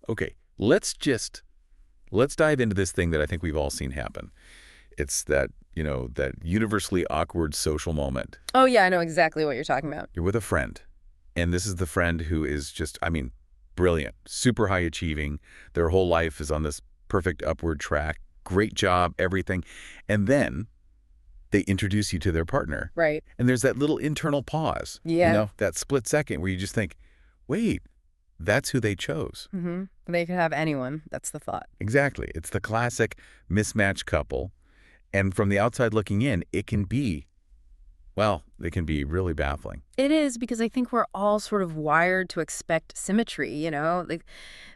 Okay, let's dive into this thing that I think we've all seen happen. It's that, that universally awkward social moment. Oh, yeah, I know exactly what you're talking about. You're with a friend, and this is the friend who is just, brilliant, super high achieving. Their whole life is on this perfect upward track, great job, everything. And then they introduce you to their partner. Right. And there's that little internal pause, Yeah. that split second where you just think, wait, that's who they chose. They could have anyone. That's the thought. Exactly. It's the classic mismatched couple. And from the outside looking in, it can be really baffling. It is because I think we're all sort of wired to expect symmetry, like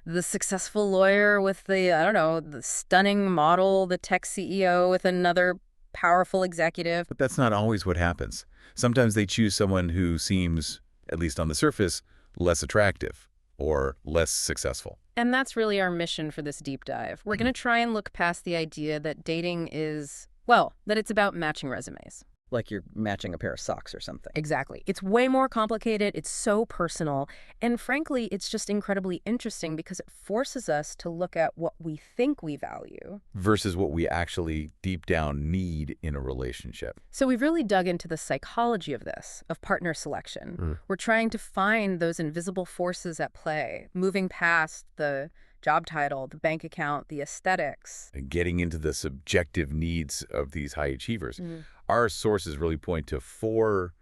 the successful lawyer with the, I don't know, the stunning model, the tech CEO with another powerful executive. But that's not always what happens. Sometimes they choose someone who seems, at least on the surface, less attractive or less successful. And that's really our mission for this deep dive. We're going to try and look past the idea that dating is, well, that it's about matching resumes. Like you're matching a pair of socks or something. Exactly. It's way more complicated. It's so personal. And frankly, it's just incredibly interesting because it forces us to look at what we think we value versus what we actually deep down need in a relationship. So we've really dug into the psychology of this, of partner selection. We're trying to find those invisible forces at play, moving past the job title, the bank account, the aesthetics. And getting into the subjective needs of these high achievers. Our sources really point to four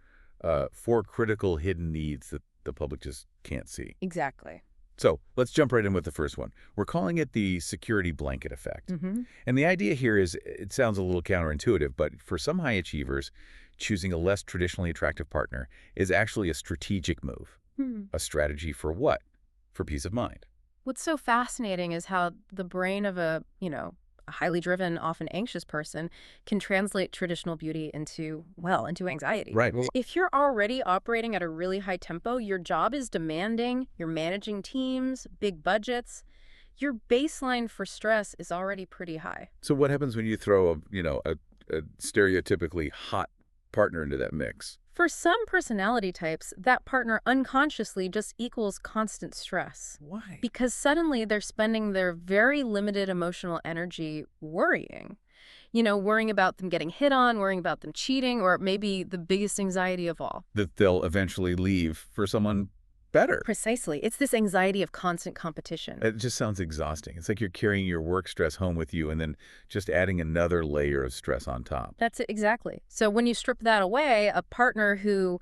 critical hidden needs that the public just can't see. Exactly. So let's jump right in with the first one. We're calling it the security blanket effect. And the idea here is, it sounds a little counterintuitive, but for some high achievers, choosing a less traditionally attractive partner is actually a strategic move. A strategy for what? For peace of mind. What's so fascinating is how the brain of a highly driven, often anxious person can translate traditional beauty into anxiety. Right. If you're already operating at a really high tempo, your job is demanding, you're managing teams, big budgets, your baseline for stress is already pretty high. So what happens when you throw a stereotypically hot partner into that mix? For some personality types, that partner unconsciously just equals constant stress. Why? Because suddenly they're spending their very limited emotional energy worrying. Worrying about them getting hit on, worrying about them cheating, or maybe the biggest anxiety of all. That they'll eventually leave for someone better. Precisely. It's this anxiety of constant competition. It just sounds exhausting. It's like you're carrying your work stress home with you and then just adding another layer of stress on top. That's it, exactly. So when you strip that away, a partner who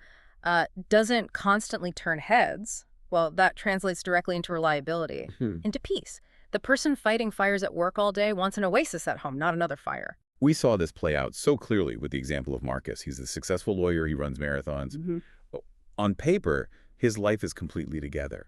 doesn't constantly turn heads, well, that translates directly into reliability, into peace. The person fighting fires at work all day wants an oasis at home, not another fire. We saw this play out so clearly with the example of Marcus. He's a successful lawyer. He runs marathons. On paper, his life is completely together.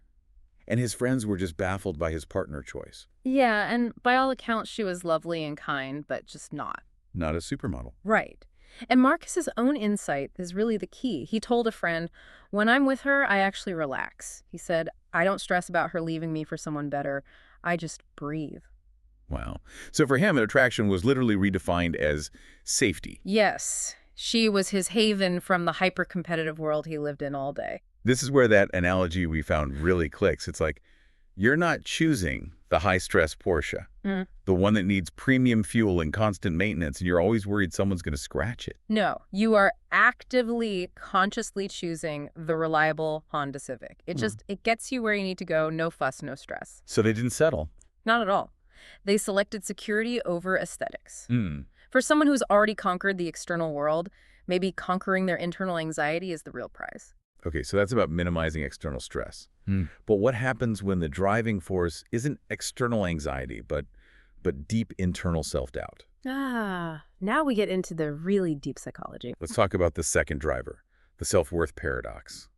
And his friends were just baffled by his partner choice. Yeah, and by all accounts, she was lovely and kind, but just not. Not a supermodel. Right. And Marcus's own insight is really the key. He told a friend, "When I'm with her, I actually relax." He said, "I don't stress about her leaving me for someone better. I just breathe." Wow. So for him, attraction was literally redefined as safety. Yes. She was his haven from the hyper-competitive world he lived in all day. This is where that analogy we found really clicks. It's like, you're not choosing the high-stress Porsche, the one that needs premium fuel and constant maintenance, and you're always worried someone's going to scratch it. No, you are actively, consciously choosing the reliable Honda Civic. It gets you where you need to go, no fuss, no stress. So they didn't settle. Not at all. They selected security over aesthetics. For someone who's already conquered the external world, maybe conquering their internal anxiety is the real prize. Okay, so that's about minimizing external stress. But what happens when the driving force isn't external anxiety, but deep internal self-doubt? Now we get into the really deep psychology. Let's talk about the second driver, the self-worth paradox.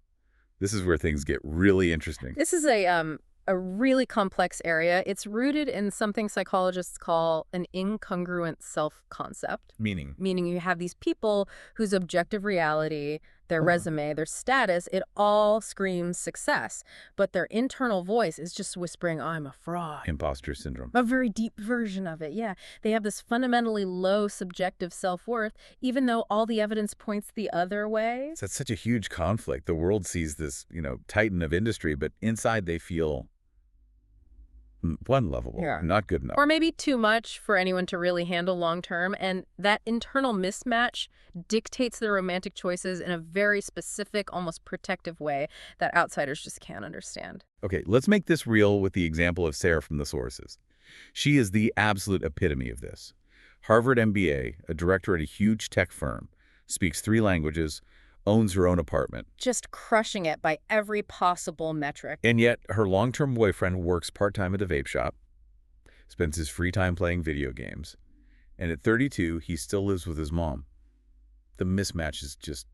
This is where things get really interesting. This is a really complex area. It's rooted in something psychologists call an incongruent self-concept. Meaning? Meaning you have these people whose objective reality, their resume, their status, it all screams success. But their internal voice is just whispering, "I'm a fraud." Imposter syndrome. A very deep version of it, yeah. They have this fundamentally low subjective self-worth, even though all the evidence points the other way. That's such a huge conflict. The world sees this, titan of industry, but inside they feel unlovable, Yeah. not good enough. Or maybe too much for anyone to really handle long term, and that internal mismatch dictates their romantic choices in a very specific, almost protective way that outsiders just can't understand. Okay, let's make this real with the example of Sarah from the sources. She is the absolute epitome of this. Harvard MBA, a director at a huge tech firm, speaks 3 languages, owns her own apartment. Just crushing it by every possible metric. And yet, her long-term boyfriend works part-time at a vape shop, spends his free time playing video games, and at 32, he still lives with his mom. The mismatch is just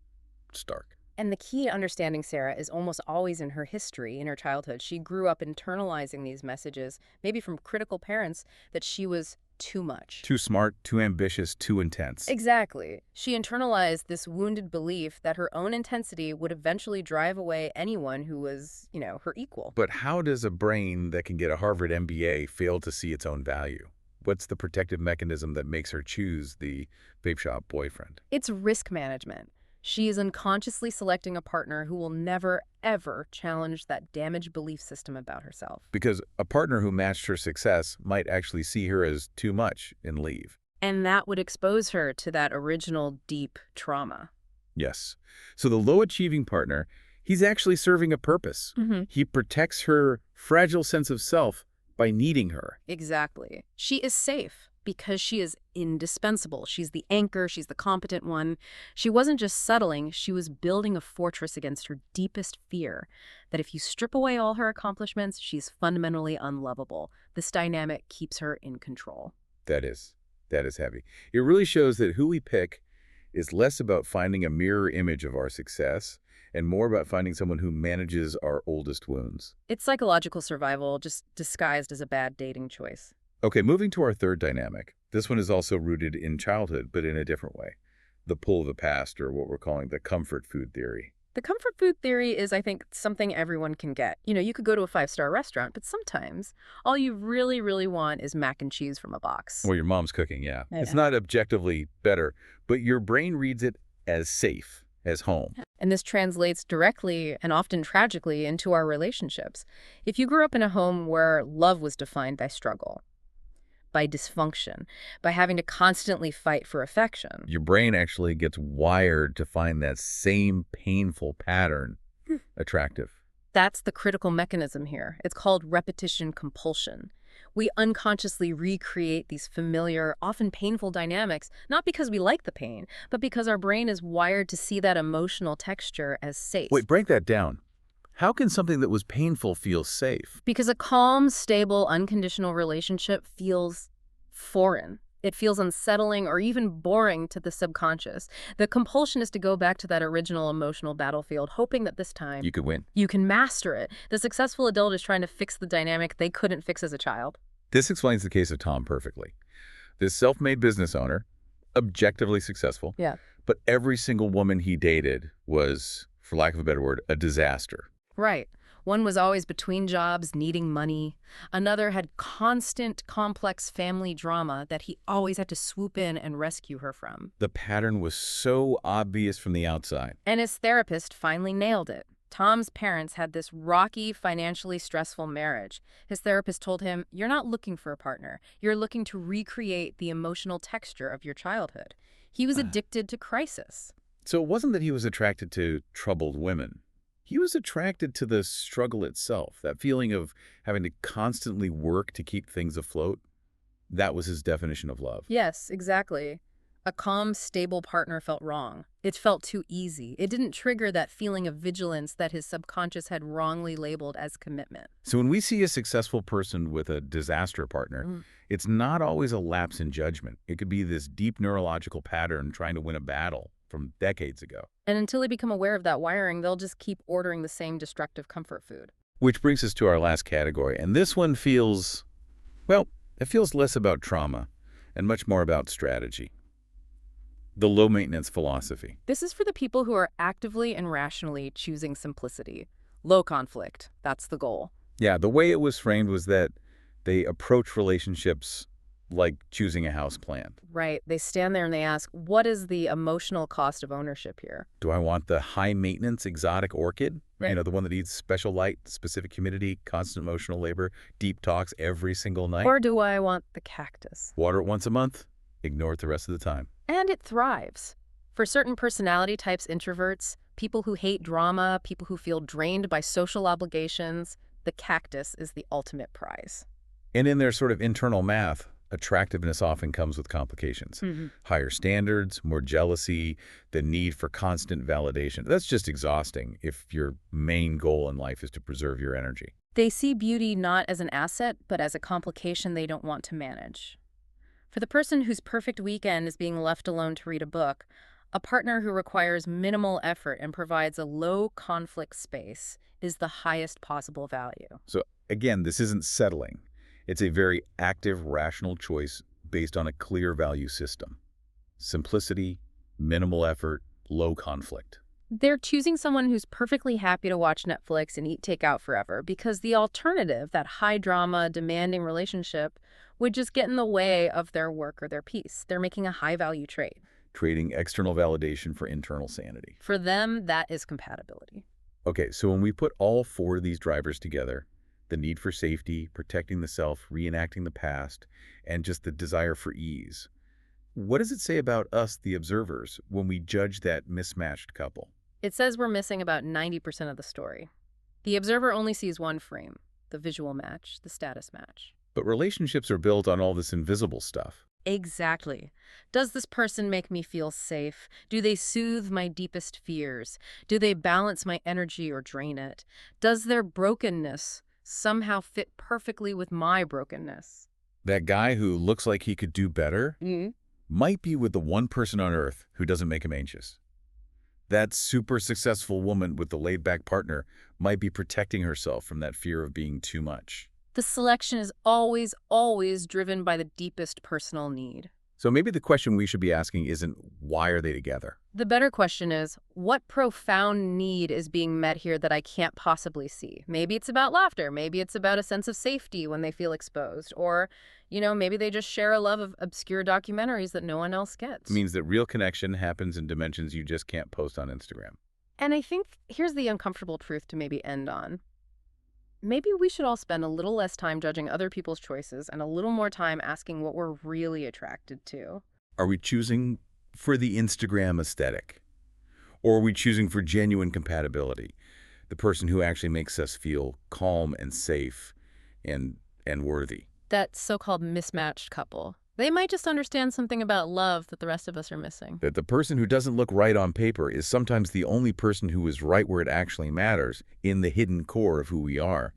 stark. And the key to understanding Sarah is almost always in her history, in her childhood. She grew up internalizing these messages, maybe from critical parents, that she was too much. Too smart, too ambitious, too intense. Exactly. She internalized this wounded belief that her own intensity would eventually drive away anyone who was, her equal. But how does a brain that can get a Harvard MBA fail to see its own value? What's the protective mechanism that makes her choose the vape shop boyfriend? It's risk management. She is unconsciously selecting a partner who will never, ever challenge that damaged belief system about herself. Because a partner who matched her success might actually see her as too much and leave. And that would expose her to that original deep trauma. Yes. So the low-achieving partner, he's actually serving a purpose. He protects her fragile sense of self by needing her. Exactly. She is safe because she is indispensable. She's the anchor. She's the competent one. She wasn't just settling. She was building a fortress against her deepest fear, that if you strip away all her accomplishments, she's fundamentally unlovable. This dynamic keeps her in control. That is heavy. It really shows that who we pick is less about finding a mirror image of our success and more about finding someone who manages our oldest wounds. It's psychological survival, just disguised as a bad dating choice. Okay, moving to our third dynamic. This one is also rooted in childhood, but in a different way. The pull of the past, or what we're calling the comfort food theory. The comfort food theory is, I think, something everyone can get. You could go to a 5-star restaurant, but sometimes all you really, really want is mac and cheese from a box. Well, your mom's cooking, yeah. Yeah. It's not objectively better, but your brain reads it as safe, as home. And this translates directly and often tragically into our relationships. If you grew up in a home where love was defined by struggle, by dysfunction, by having to constantly fight for affection. Your brain actually gets wired to find that same painful pattern attractive. That's the critical mechanism here. It's called repetition compulsion. We unconsciously recreate these familiar, often painful dynamics, not because we like the pain, but because our brain is wired to see that emotional texture as safe. Wait, break that down. How can something that was painful feel safe? Because a calm, stable, unconditional relationship feels foreign. It feels unsettling or even boring to the subconscious. The compulsion is to go back to that original emotional battlefield, hoping that this time You could win. you can master it. The successful adult is trying to fix the dynamic they couldn't fix as a child. This explains the case of Tom perfectly. This self-made business owner, objectively successful, Yeah. but every single woman he dated was, for lack of a better word, a disaster. Right. One was always between jobs, needing money. Another had constant, complex family drama that he always had to swoop in and rescue her from. The pattern was so obvious from the outside. And his therapist finally nailed it. Tom's parents had this rocky, financially stressful marriage. His therapist told him, "You're not looking for a partner. You're looking to recreate the emotional texture of your childhood." He was addicted to crisis. So it wasn't that he was attracted to troubled women. He was attracted to the struggle itself, that feeling of having to constantly work to keep things afloat. That was his definition of love. Yes, exactly. A calm, stable partner felt wrong. It felt too easy. It didn't trigger that feeling of vigilance that his subconscious had wrongly labeled as commitment. So when we see a successful person with a disaster partner, it's not always a lapse in judgment. It could be this deep neurological pattern trying to win a battle from decades ago. And until they become aware of that wiring, they'll just keep ordering the same destructive comfort food. Which brings us to our last category. And this one feels, well, it feels less about trauma and much more about strategy. The low-maintenance philosophy. This is for the people who are actively and rationally choosing simplicity. Low conflict. That's the goal. Yeah, the way it was framed was that they approach relationships like choosing a house plan. Right. They stand there and they ask, what is the emotional cost of ownership here? Do I want the high-maintenance exotic orchid You know, the one that needs special light, specific humidity, constant emotional labor, deep talks every single night. Or do I want the cactus? Water it once a month, ignore it the rest of the time. And it thrives. For certain personality types, introverts, people who hate drama, people who feel drained by social obligations, the cactus is the ultimate prize. And in their sort of internal math, attractiveness often comes with complications. Higher standards, more jealousy, the need for constant validation. That's just exhausting if your main goal in life is to preserve your energy. They see beauty not as an asset, but as a complication they don't want to manage. For the person whose perfect weekend is being left alone to read a book, a partner who requires minimal effort and provides a low-conflict space is the highest possible value. So again, this isn't settling. It's a very active, rational choice based on a clear value system. Simplicity, minimal effort, low conflict. They're choosing someone who's perfectly happy to watch Netflix and eat takeout forever because the alternative, that high-drama, demanding relationship, would just get in the way of their work or their peace. They're making a high-value trade. Trading external validation for internal sanity. For them, that is compatibility. Okay, so when we put all four of these drivers together, the need for safety, protecting the self, reenacting the past, and just the desire for ease, what does it say about us, the observers, when we judge that mismatched couple? It says we're missing about 90% of the story. The observer only sees one frame, the visual match, the status match. But relationships are built on all this invisible stuff. Exactly. Does this person make me feel safe? Do they soothe my deepest fears? Do they balance my energy or drain it? Does their brokenness somehow fit perfectly with my brokenness? That guy who looks like he could do better might be with the one person on earth who doesn't make him anxious. That super successful woman with the laid-back partner might be protecting herself from that fear of being too much. The selection is always, always driven by the deepest personal need. So maybe the question we should be asking isn't, why are they together? The better question is, what profound need is being met here that I can't possibly see? Maybe it's about laughter. Maybe it's about a sense of safety when they feel exposed. Or, maybe they just share a love of obscure documentaries that no one else gets. It means that real connection happens in dimensions you just can't post on Instagram. And I think here's the uncomfortable truth to maybe end on. Maybe we should all spend a little less time judging other people's choices and a little more time asking what we're really attracted to. Are we choosing for the Instagram aesthetic? Or are we choosing for genuine compatibility? The person who actually makes us feel calm and safe and worthy. That so-called mismatched couple. They might just understand something about love that the rest of us are missing. That the person who doesn't look right on paper is sometimes the only person who is right where it actually matters, in the hidden core of who we are.